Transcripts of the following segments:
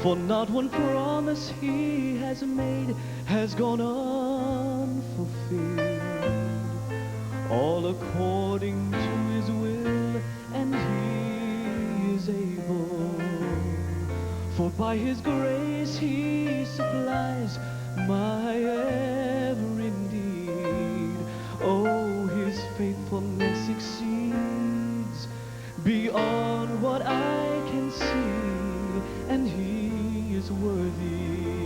For not one promise he has made has gone unfulfilled. All according to his will, and he is able. For by his grace he supplies my every need. Oh, his faithfulness exceeds beyond what I can see, and he is worthy.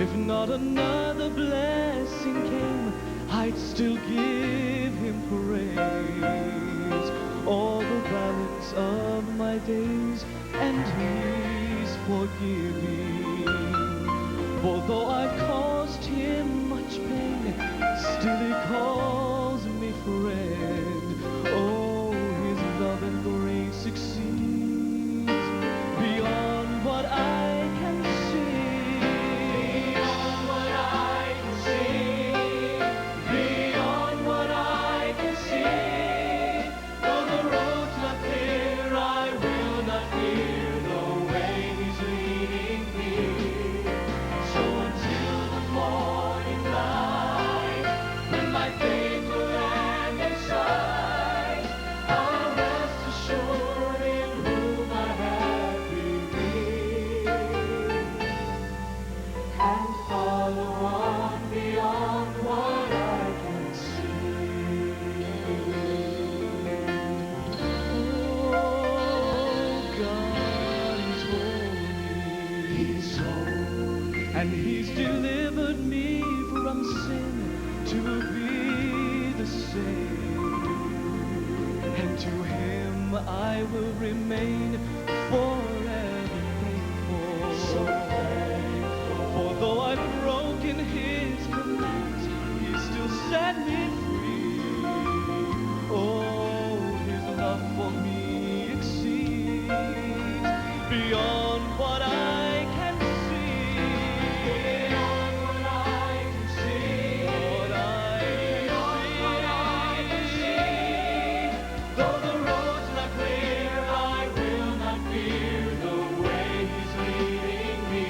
If not another blessing came, I'd still give him praise. All the balance of my days, and he's forgiving. For though I've caused him much pain, still he calls me friend. Oh, his love and grace exceeds beyond what I can see. Beyond what I can see. Beyond what I can see. Though the road's not clear, I will not fear the way he's leading me. So until the morning light, when my faith will land in sight, I'll rest assured in whom I have believed, and follow on beyond what I can see. Oh, God is holy. He's holy. And he's delivered me from sin to be the same. And to him I will remain forever thankful. So thankful. For though I've broken his commands, he still set me free. Oh, his love for me exceeds beyond what I can see. Beyond what I can see. What I can see. Though the road's not clear, I will not fear the way he's leading me.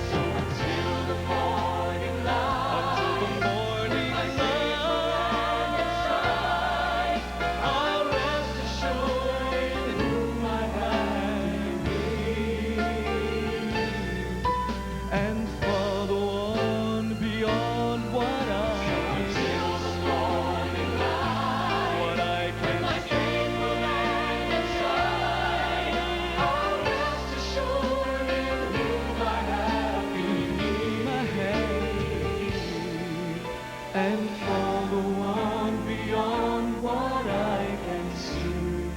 So until the morning light, I'll rest assured in whom I have believed, and follow on beyond what I until the morning light, what I can see. I'll rest assured in whom I have believed, and follow on beyond what I can see,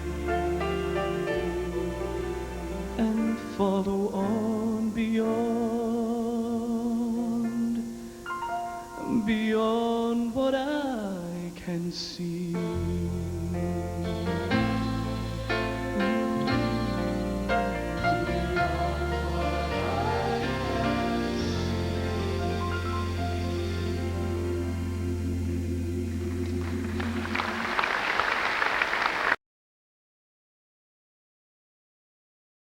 and follow on beyond what I can see.